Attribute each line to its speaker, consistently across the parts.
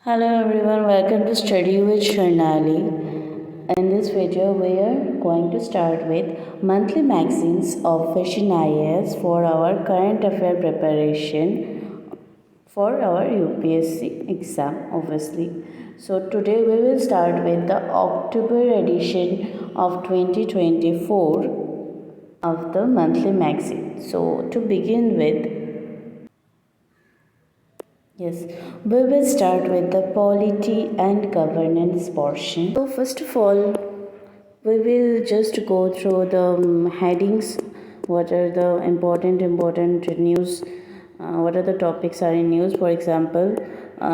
Speaker 1: Hello everyone, welcome to Study with Sharnali. In this video, we are going to start with monthly magazines of Fashion IAS for our current affair preparation for our UPSC exam, obviously. So today we will start with the October edition of 2024 of the monthly magazine. So to begin with, yes, we will start with the polity and governance portion. So, first of all, we will just go through the headings. What are the important news? What are the topics are in news? For example,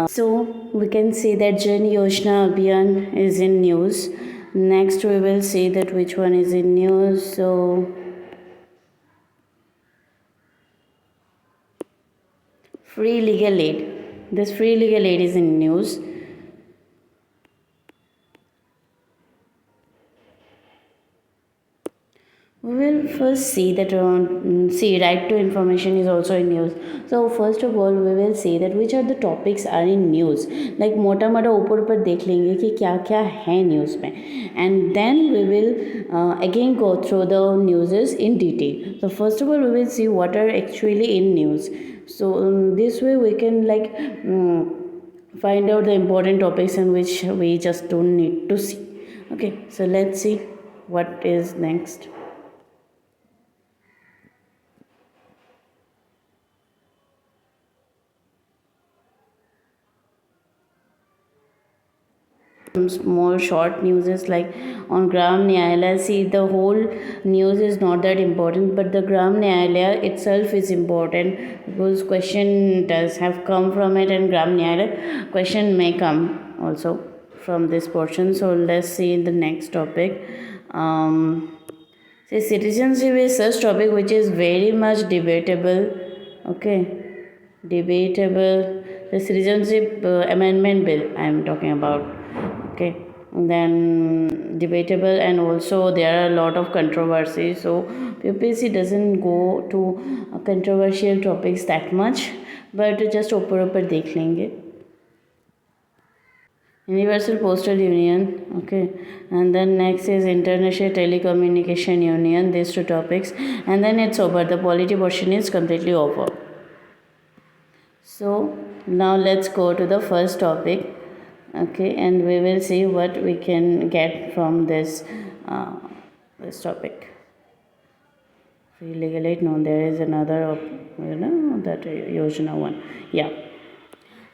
Speaker 1: so we can see that Jan Yojana Abhiyan is in news. Next, we will see that which one is in news. So, free legal aid. This free legal aid is in news. We will first see that right to information is also in news. So first of all we will see that which are the topics are in news. Like मोटा मोटा ऊपर देख लेंगे कि क्या क्या है news में, and then we will again go through the newses in detail. So first of all we will see what are actually in news. So this way we can find out the important topics in which we just don't need to see. Okay, so let's see what is next. Small short news is like on Gram Nyayalaya. See, the whole news is not that important, but the Gram Nyayalaya itself is important because question does have come from it, and Gram Nyayalaya question may come also from this portion. So let's see the next topic. See, citizenship is such topic which is very much debatable. Okay, debatable. The citizenship amendment bill I am talking about. Okay, then debatable, and also there are a lot of controversy. So UPSC doesn't go to controversial topics that much, but just ऊपर देख लेंगे. Universal Postal Union, okay, and then next is International Telecommunication Union. These two topics, and then it's over. The polity portion is completely over. So now let's go to the first topic. Okay, and we will see what we can get from this topic. Free legal aid. No, there is another that Yojana one. Yeah.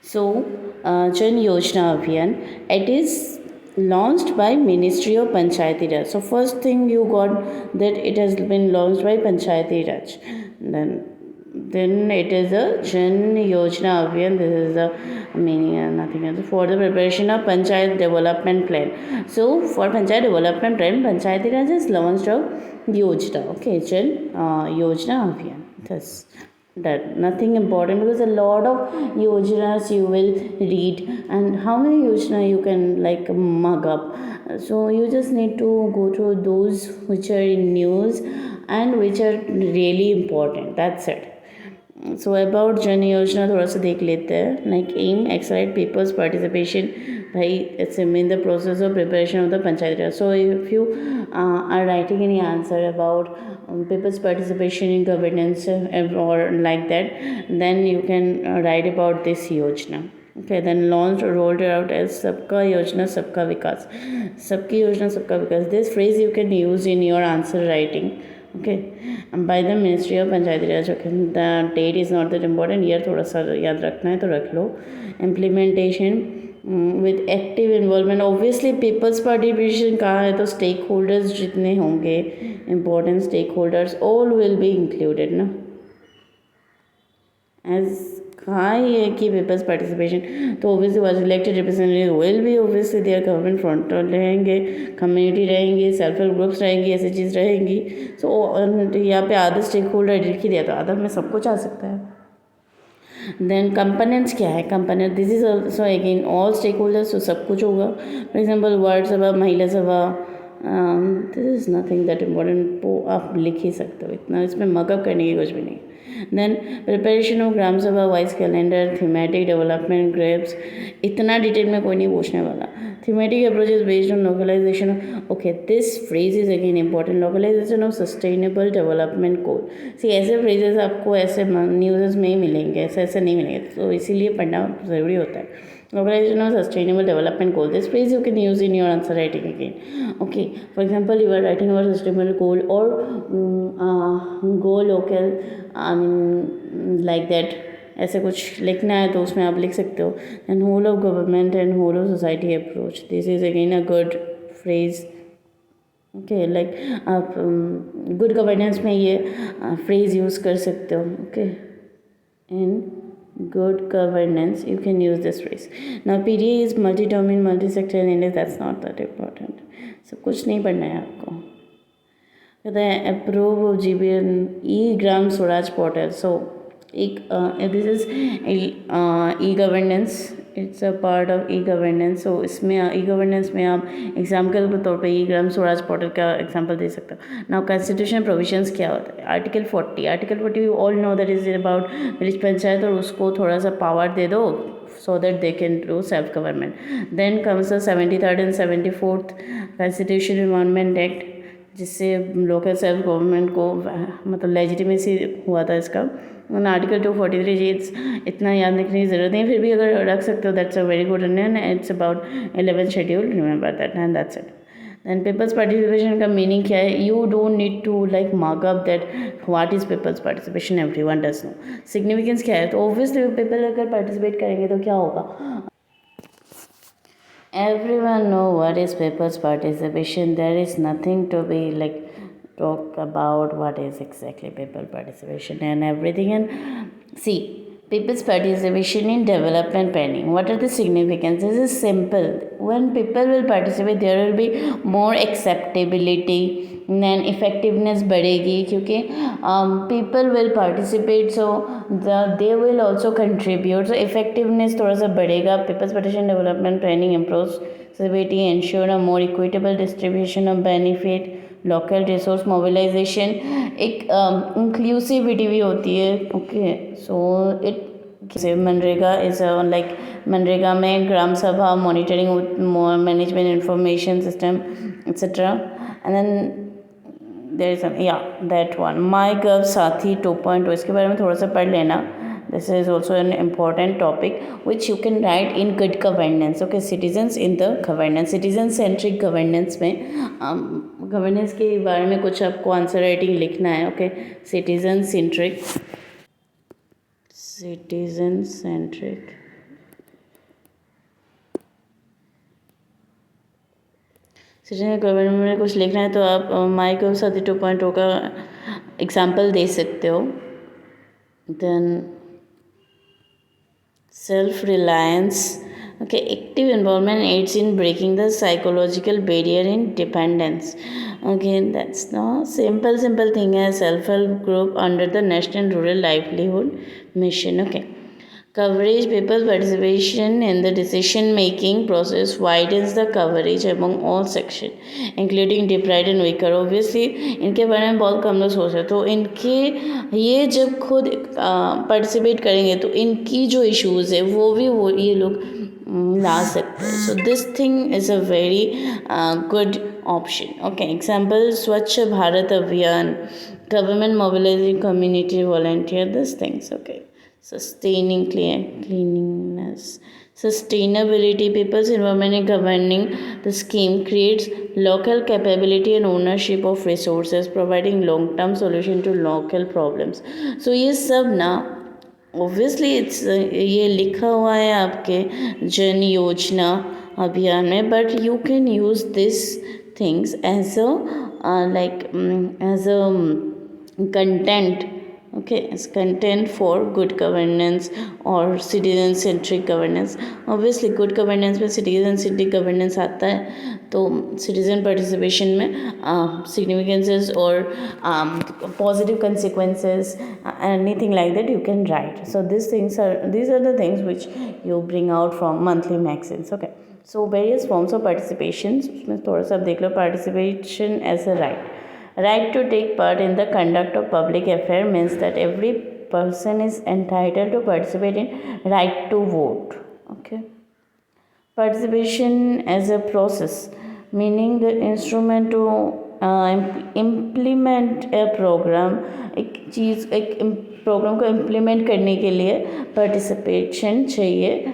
Speaker 1: So Jan Yojana Abhiyan, it is launched by Ministry of Panchayati Raj. So first thing you got that it has been launched by Panchayati Raj. Then it is a Jan Yojana Abhiyan. This is the meaning, nothing else. For the preparation of Panchayat Development Plan. So for Panchayat Development Plan, Panchayati Raj has launched a Yojana. Okay, Jan Yojana Abhiyan. Thus that nothing important, because a lot of yojanas you will read, and how many yojana you can like mug up. So you just need to go through those which are in news and which are really important. That's it. So about Jan Yojana थोड़ा सा देख लेते हैं. Like aim accelerate people's participation. भाई it's in the process of preparation of the Panchayat Raj. So if you are writing any answer about people's participation in governance or like that, then you can write about this Yojana. Okay, then launched rolled out as Sabka Yojana Sabka Vikas. Sabki Yojana Sabka Vikas. This phrase you can use in your answer writing. Okay, and by the Ministry of Panchayati Raj. Okay, the date is not that important. Year थोड़ा सा याद रखना है तो रख लो. Implementation with active involvement. Obviously people's participation कहाँ है तो stakeholders जितने होंगे, important stakeholders all will be included ना. As कहाँ ये है कि people's participation, तो obviously was elected representative will be obviously their government front रहेंगे, community रहेंगी, self help groups रहेंगी, ऐसी चीज़ रहेंगी. So यहाँ पे other stakeholder लिख ही दिया तो other में सब कुछ आ सकता है. Then components क्या है? Component this is also again all stakeholders, so सब कुछ होगा. For example वार्ड सभा, महिला सभा, this is nothing that important. वो आप लिख ही सकते हो, इतना इसमें मगअप करने की कुछ भी नहीं. Then preparation of gram sabha wise calendar, thematic development grapes, इतना डिटेल में कोई नहीं पूछने वाला. Thematic approaches based on localization. Okay, this phrase is again important. Localization of sustainable development goal. See ऐसे फ्रेजेस आपको ऐसे न्यूज़ में ही मिलेंगे, ऐसे ऐसे नहीं मिलेंगे, तो इसीलिए पढ़ना ज़रूरी होता है. Localization of sustainable development goal. This phrase you can use in your answer writing again. Okay, for example, you are writing about sustainable goal or go local. I mean like that. ऐसे कुछ लिखना है तो उसमें आप लिख सकते हो. And whole of government and whole of society approach. This is again a good phrase. Okay, like आप गुड गवर्नेंस में ये फ्रेज़ यूज़ कर सकते हो. Okay, in good governance you can use this phrase. Now PDA is multi-domain multi-sectoral index. That's not that important. So कुछ नहीं पढ़ना है आपको. कहते हैं approve of GBN e gram swaraj portal. So एक this is e governance. It's a part of e governance. So इसमें e governance में आप एग्जाम्पल के तौर पे ई ग्राम स्वराज पोर्टल का एग्जाम्पल दे सकते हो. नाउ कॉन्स्टिट्यूशन प्रोविजंस क्या होता है? Article 40 you all know that is about village panchayat, और उसको थोड़ा सा पावर दे दो so that they can do self government. Then comes the 73rd and 74th Constitution Amendment Act, जिससे लोकल सेल्फ गवर्नमेंट को मतलब लेजिटिमेसी हुआ था इसका. आर्टिकल 243 जी इतना याद रखने की ज़रूरत नहीं, फिर भी अगर रख सकते हो that's a very good. And it's about 11th schedule, remember that and that's it. And people's participation का मीनिंग क्या है? You don't need to like mark up that what is people's participation, everyone does know. Significance क्या है? तो obviously people अगर participate करेंगे तो क्या होगा? Everyone know what is people's participation. There is nothing to be like talk about what is exactly people participation and everything. And see, people's participation in development planning. What are the significance? This is simple. When people will participate, there will be more acceptability then effectiveness बढ़ेगी, क्योंकि people will participate, so they will also contribute, so effectiveness थोड़ा सा बढ़ेगा. people's participation development planning improves civility, ensure a more equitable distribution of benefit, local resource mobilization, एक inclusivity भी होती है. Okay, so it MNREGA is like MNREGA में gram sabha, monitoring, management information system etcetera. And then there is that one MyGov Saathi 2.2. इसके बारे में थोड़ा सा पढ़ लेना. This is also an important topic which you can write in good governance. Okay, citizens in the governance, citizen centric governance में governance के बारे में कुछ आपको आंसर राइटिंग लिखना है. Okay, citizen centric, citizen centric. Citizen government में कुछ लिखना है तो आप माई गव साथी 2.0 का एग्जाम्पल दे सकते हो. Then self reliance. okay, active involvement aids in breaking the psychological barrier in dependence. okay, that's the simple thing है. self help group under the national rural livelihood mission. okay, coverage, people participation in the decision making process widens the coverage among all section including deprived and weaker. obviously इनके बारे में बहुत कम लोग सोच रहे, तो इनके ये जब खुद पार्टिसिपेट करेंगे तो इनकी जो इश्यूज़ है वो भी वो ये लोग ला सकते हैं. So this thing is a very good option. Okay, example स्वच्छ भारत अभियान, government mobilising community volunteer, this things. Okay, sustaining cleanliness, sustainability, people's environment in governing the scheme creates local capability and ownership of resources, providing long term solution to local problems. so ये सब ना obviously it's ये लिखा हुआ है आपके जन योजना अभियान में, but you can use this things as a as a content. okay, as content for good governance or citizen centric governance. obviously good governance में citizen centric governance आता है, तो citizen participation में significances or positive consequences, anything like that you can write. so these are the things which you bring out from monthly magazines. okay, so various forms of participation. उसमें थोड़ा सा देख लो. participation as a right to take part in the conduct of public affair means that every person is entitled to participate in right to vote. Okay, participation as a process, meaning the instrument to implement a programme, एक चीज़ एक programme को implement करने के लिए participation चाहिए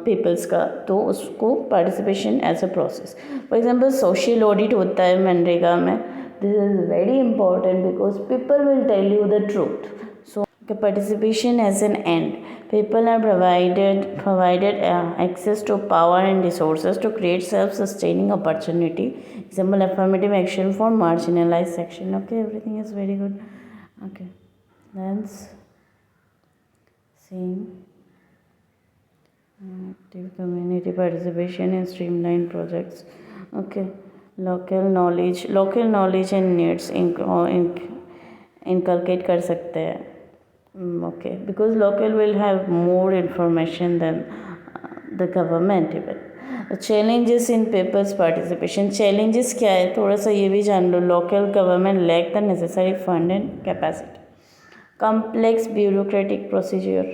Speaker 1: peoples का, तो उसको participation as a process. For example social audit होता है मनरेगा में. This is very important because people will tell you the truth. So participation as an end. People are provided access to power and resources to create self-sustaining opportunity. Example, affirmative action for marginalized section. Okay, everything is very good. Okay, let's see. Active community participation in streamlined projects. Okay, local knowledge and needs inculcate कर सकते हैं. Okay, because local will have more information than the government even. Challenges in people's participation. Challenges क्या है थोड़ा सा ये भी जान लो. Local government lack the necessary fund and capacity. Complex bureaucratic procedure.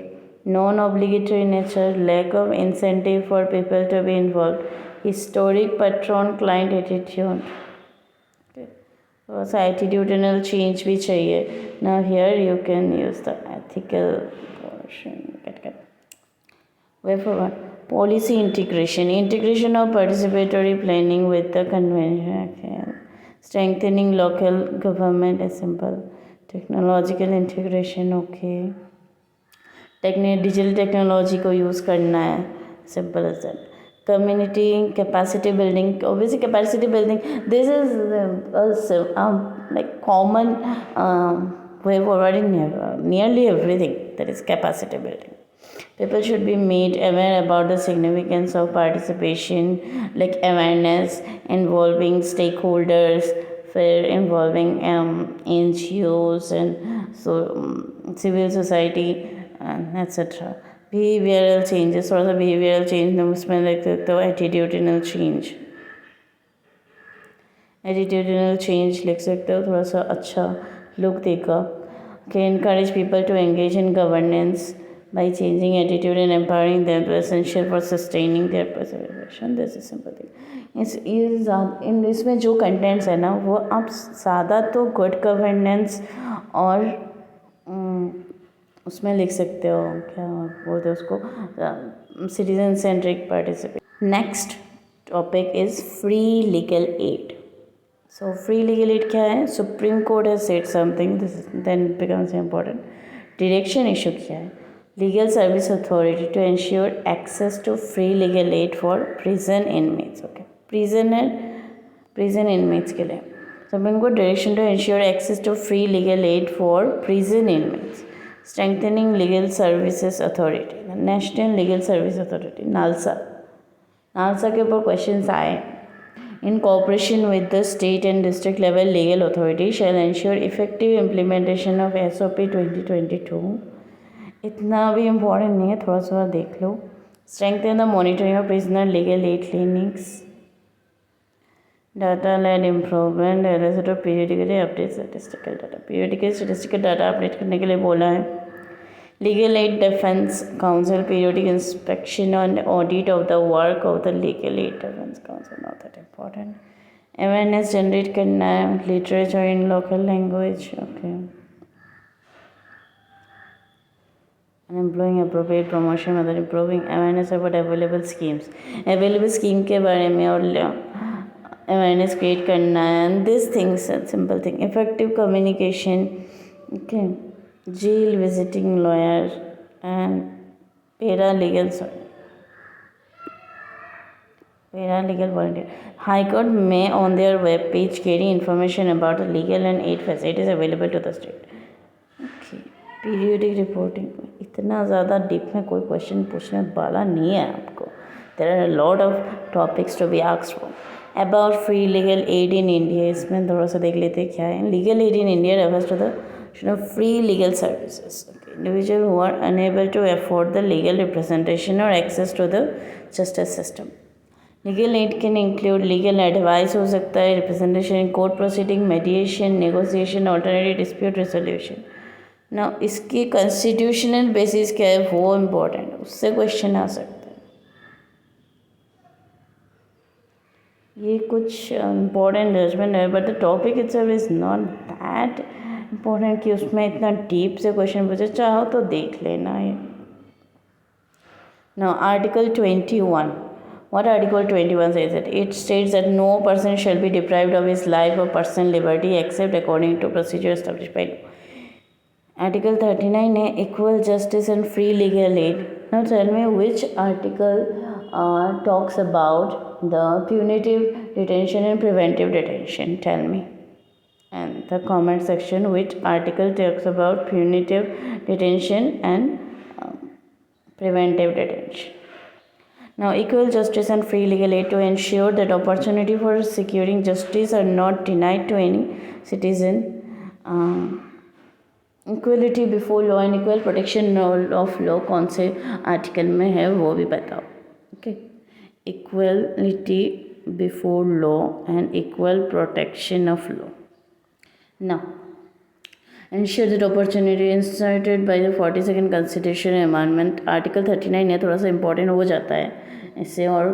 Speaker 1: Non-obligatory nature. Lack of incentive for people to be involved. Historic patron-client attitude. थोड़ा सा attitudinal change भी चाहिए. Now here you can use the ethical portion. Way for one policy integration of participatory planning with the convention. Strengthening local government is simple. Technological integration. Okay, digital technology को use करना है. Simple as that. Community capacity building. Obviously capacity building, this is like common way forward in nearly everything, that is capacity building. People should be made aware about the significance of participation, like awareness involving stakeholders, involving NGOs and so civil society etc. Behavioural changes. थोड़ा सा behavioural change उसमें देख सकते हो. Attitudinal change लिख सकते हो. थोड़ा सा अच्छा लुक देगा. के encourage people to engage in governance by changing attitude and empowering them to essential for sustaining their participation. This is simple thing. इसमें जो कंटेंट्स है ना वो आप ज़्यादा तो गुड गवर्नेंस और उसमें लिख सकते हो. क्या बोलते हैं उसको, citizen centric participation. Next topic is free legal aid. So free legal aid क्या है? Supreme court has said something, this then becomes important. Direction issue क्या है? Legal service authority to ensure access to free legal aid for prison inmates. Okay, prison inmates के लिए supreme court direction to ensure access to free legal aid for prison inmates. Strengthening Legal Services Authority, National Legal Service Authority, NALSA के ऊपर questions आए. In cooperation with the state and district level legal authority shall ensure effective implementation of SOP 2022. इतना भी important नहीं है, थोड़ा सा देख लो. Strengthen the monitoring of prisoner legal aid clinics. Data led improvement. तो periodically update statistical data. Periodically statistical data update करने के लिए बोला है. Legal aid defense council periodic inspection and audit of the work of the legal aid defense council. Not that important. Awareness generate करना है. Literature in local language. Okay. And employing appropriate promotion method. Improving awareness about available schemes. Available scheme के बारे में और awareness create करना है. And this things simple thing. Effective communication. Okay, jail visiting lawyer and paralegal volunteer. High court में on there web page carry information about the legal and aid facilities available to the state. Okay, periodic reporting. इतना ज़्यादा deep में कोई question पूछने वाला नहीं है आपको. There are a lot of topics to be asked for. About free legal aid in India, इसमें थोड़ा सा देख लेते क्या है. Legal aid in India refers to the free legal services. Individual who are unable to afford the legal representation और access to the justice system. Legal aid can include legal advice हो सकता है, representation in court proceeding, mediation, negotiation, alternative dispute resolution. ना इसकी constitutional basis क्या है वो important है, उससे क्वेश्चन आ सकता है। ये कुछ इम्पोर्टेंट जजमेंट है, but the topic itself is not that important कि उसमें इतना डीप से क्वेश्चन पूछे, चाहो तो देख लेना ये। Now, Article 21. What Article 21 says it? It states that no person shall be deprived of his life or personal liberty except according to procedure established by law. Article 39 है equal justice and free legal aid. Now tell me which article talks about the punitive detention and preventive detention. Tell me. And the comment section, which article talks about punitive detention and preventive detention. Now, equal justice and free legal aid to ensure that opportunity for securing justice are not denied to any citizen. Equality before law and equal protection of law कौन से article में है वो भी बताओ। Okay, equality before law and equal protection of law. Now ensure that opportunity inserted by the 42nd Constitution Amendment, article 39 है, थोड़ा सा इम्पोर्टेंट हो जाता है इससे। और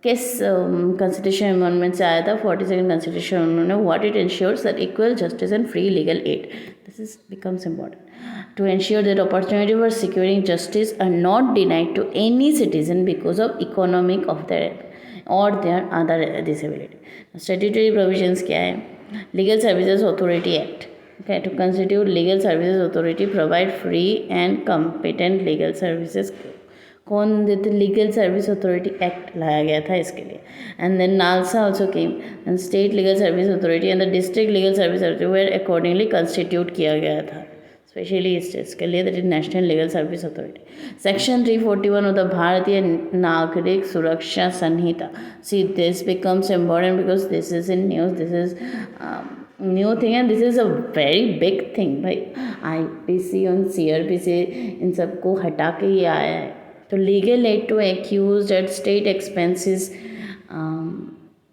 Speaker 1: किस कॉन्स्टिट्यूशन अमेंडमेंट से आया था? 42nd constitution amendment. What it ensures that equal justice and free legal aid, this is becomes important to ensure that opportunity for securing justice are not denied to any citizen because of economic of their और their other disability. Statutory provisions क्या है? Legal services authority act, okay, to constitute legal services authority provide free and competent legal services। कौन देते? Legal service authority act लाया गया था इसके लिए। And then NALSA also came and state legal service authority and the district legal service authority were accordingly constitute किया गया था स्पेशली स्टेट्स के लिए, that is national legal service authority. Section 341 of the Bharatiya Nagarik Suraksha Sanhita. See this becomes important because this is in news, this is new thing and this is a very big thing. भाई IPC और CRPC इन सबको हटा के ही आया है। तो legal aid to accused at state expenses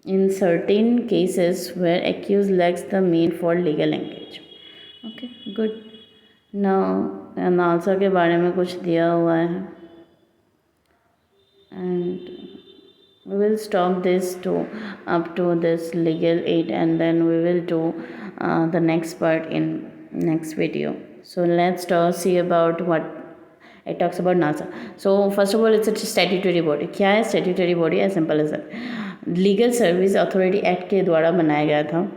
Speaker 1: in certain cases where accused lacks the mean for legal engage. Okay, good. Now NALSA के बारे में कुछ दिया हुआ है and we will stop this to up to this legal aid and then we will do the next part in next video. So let's see about what it talks about NALSA. So first of all, it's a statutory body. क्या है statutory body? as simple as that, legal service authority act के द्वारा बनाया गया था।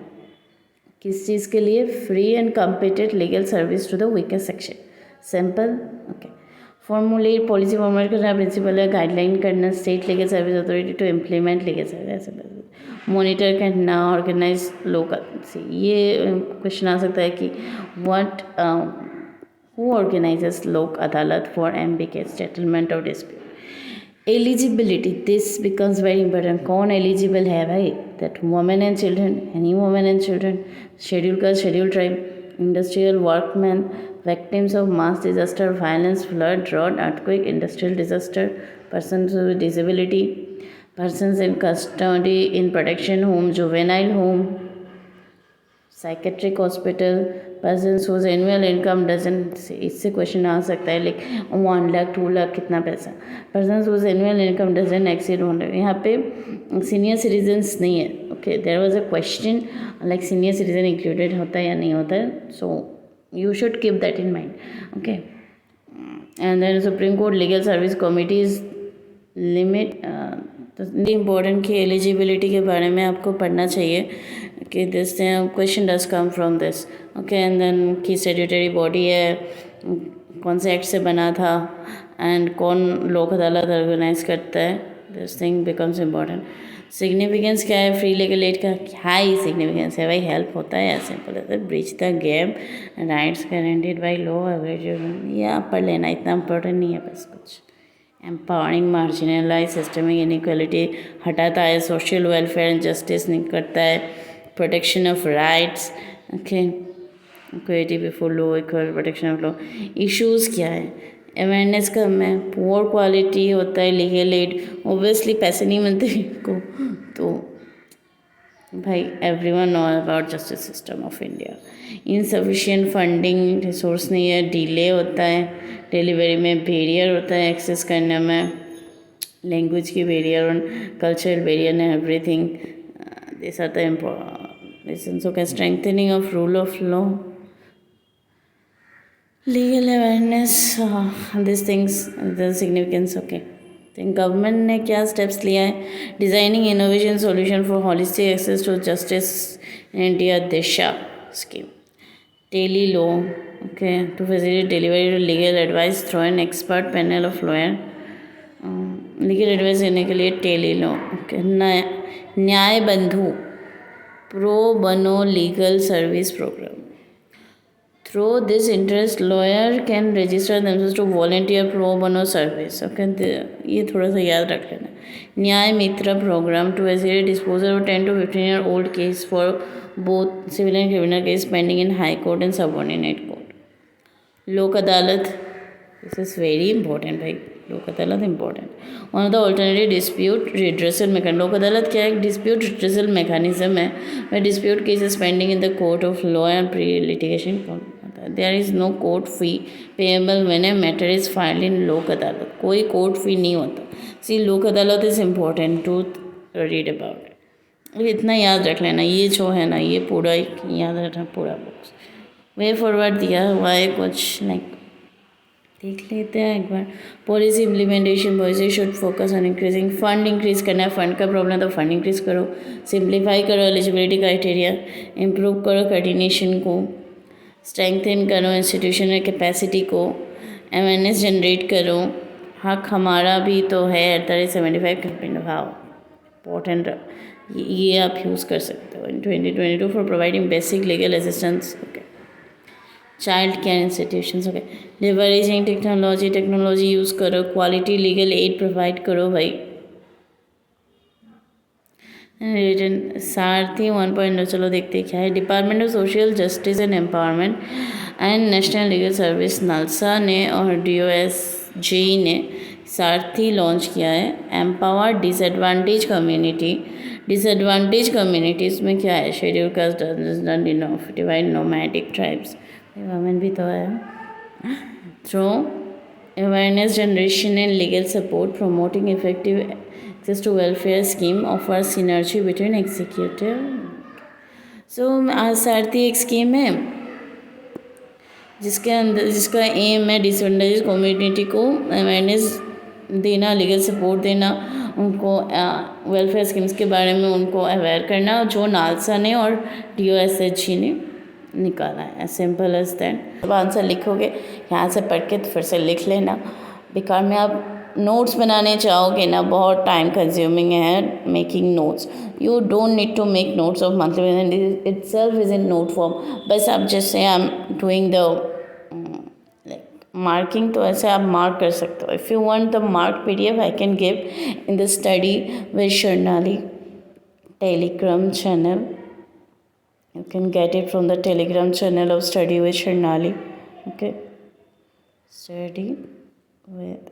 Speaker 1: किस चीज़ के लिए? Free and competent legal service to the weakest section. Simple. Okay, formulate policy formulate करना, प्रिंसिपल है, गाइडलाइन करना, state legal service authority to implement legal service, monitor करना, ऑर्गेनाइज लोकल। ये क्वेश्चन आ सकता है कि what who organises Lok Adalat for ambiguous settlement of dispute. Eligibility, this becomes very important. कौन एलिजिबल है भाई? That women and children, any women and children, schedule caste, schedule tribe, industrial workmen, victims of mass disaster, violence, flood, drought, earthquake, industrial disaster, persons with disability, persons in custody in protection home, juvenile home, psychiatric hospital, persons whose annual income doesn't, इससे question आ सकता है like 1 lakh 2 lakh कितना पैसा, persons whose annual income doesn't exceed 1 lakh। यहाँ पे senior citizens नहीं है। Okay, there was a question like senior citizen included होता है या नहीं होता है, so you should keep that in mind. Okay, and then supreme court legal service committees limit important की एलिजिबिलिटी के बारे में आपको पढ़ना चाहिए कि this question does come from this. Okay, and then की स्टैट्यूटरी बॉडी है, कौन से एक्ट से बना था एंड कौन लोक अदालत ऑर्गेनाइज करता है, this thing becomes important. Significance क्या है फ्री लीगल एड का? क्या ही सिग्निफिकेंस है भाई, हेल्प होता है, सिंपल है, bridge the gap, rights guaranteed by law, या पढ़ लेना, इतना इम्पोर्टेंट नहीं है बस कुछ। एम्पावरिंग मार्जिनलाइज सिस्टमिक इनइक्वालिटी हटाता है, सोशल वेलफेयर एंड जस्टिस नहीं करता है, protection of rights. Okay, equality before law, equal protection of law. Issues क्या है? अवेयरनेस कम है, पुअर क्वालिटी होता है लीगल एड, ओबियसली पैसे नहीं मिलते को, तो भाई everyone know about justice system of India. insufficient funding, resource नहीं है, डिले होता है डिलीवरी में, बैरियर होता है एक्सेस करने में, लैंग्वेज की बैरियर और cultural barrier and everything. This are the reasons. Okay, strengthening of rule of law, legal awareness, these things, the significance. Okay, then government ने क्या steps लिया है? Designing innovation solution for holistic access to justice in India, Disha scheme. Daily law, okay, to facilitate delivery to legal advice through an expert panel of lawyer. Legal advice देने के लिए tele law. Okay, न्याय Bandhu pro bono legal service programme. Through this interest, lawyer can register themselves to volunteer pro bono service. Okay, ये थोड़ा सा याद रख लेना. न्याय मित्र program to facilitate disposal of 10 to 15-year-old case for both civil and criminal case pending in high court and subordinate court. लोक अदालत, this is very important भाई. लोक अदालत important. One of the alternative dispute redressal mechanism. लोक अदालत क्या है? एक डिस्प्यूट रिड्रेसल मैकेनिज्म है where dispute cases pending in the court of law and pre-litigation. There is no court fee payable when a matter is filed in लोक अदालत. कोई court fee नहीं होता. See Lok Adalat is important to read about it. इतना याद रख लेना. ये जो है ना, ये पूरा याद रखना, पूरा बुक्स. वे फॉरवर्ड दिया हुआ है कुछ, लाइक देख लेते हैं एक बार. Policy implementation. Policy should focus on increasing fund. Increase करना है, फंड का प्रॉब्लम है तो फंड इंक्रीज़ करो. सिंप्लीफाई करो एलिजिबिलिटी क्राइटेरिया. इम्प्रूव करो कोऑर्डिनेशन को. स्ट्रेंथन करो इंस्टीट्यूशनल कैपेसिटी को. अवेयरनेस जनरेट करो. हक हमारा भी तो है @75 कंप्लेंट. हाँ, इम्पोर्टेंट. ये आप यूज़ कर सकते हो इन 2022 for providing basic legal assistance. Okay, child care institutions. Okay, leveraging technology use करो. क्वालिटी लीगल एड प्रोवाइड करो भाई. रिटन सारथी 1.0. चलो देखते क्या है. Department of social justice and empowerment and national legal service NALSA ने और DOSJ ने सारथी लॉन्च किया है. Empower disadvantage community. Disadvantage communities में क्या है? Schedule caste, divide nomadic tribes, women भी तो है. Through awareness generation and legal support, promoting effective access to welfare scheme, offers synergy between executive. So सारथी एक स्कीम है जिसके अंदर, जिसका एम है डिसएडवांटेज कम्युनिटी को अवेयरनेस देना, लीगल सपोर्ट देना, उनको वेलफेयर स्कीम्स के बारे में उनको अवेयर करना, जो नालसा ने और DOSH ने निकाला है. As simple as that. जब आंसर लिखोगे यहाँ से पढ़ के तो फिर से लिख लेना. बेकार में आप नोट्स बनाने चाहोगे ना, बहुत टाइम कंज्यूमिंग है making notes. You don't need to make notes of monthly. Itself is in note form. बस आप जैसे I am doing the marking, तो ऐसे आप मार्क कर सकते हो. If you want the mark PDF I can give in the study with Sharnali Telegram channel. You can get it from the Telegram channel of Study with Sharnali. Okay, Study with.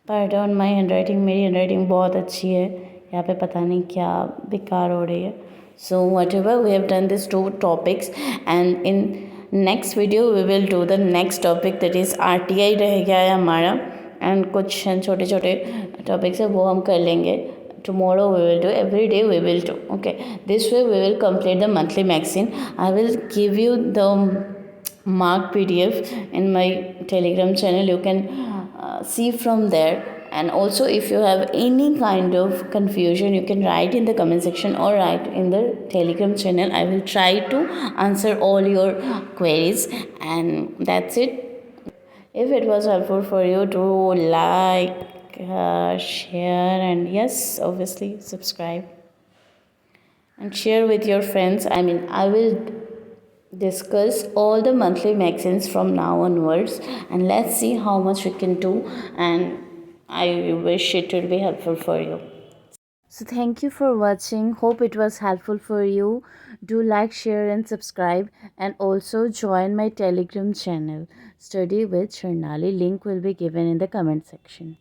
Speaker 1: Pardon my handwriting. मेरी handwriting बहुत अच्छी है. यहाँ पे पता नहीं क्या बेकार हो रही है. So whatever, we have done these 2 topics, and in next video we will do the next topic, that is RTI रह गया है हमारा, and कुछ छोटे छोटे topics है वो हम कर लेंगे. Tomorrow we will do, every day we will do. Okay, this way we will complete the monthly magazine. I will give you the mark PDF in my Telegram channel. You can see from there. And also, if you have any kind of confusion, you can write in the comment section or write in the Telegram channel. I will try to answer all your queries. And that's it. If it was helpful for you, to like, share, and yes, obviously subscribe and share with your friends. I will discuss all the monthly magazines from now onwards, and let's see how much we can do, and I wish it will be helpful for you. So thank you for watching. Hope it was helpful for you. Do like, share, and subscribe, and also join my Telegram channel, Study with Sharnali. Link will be given in the comment section.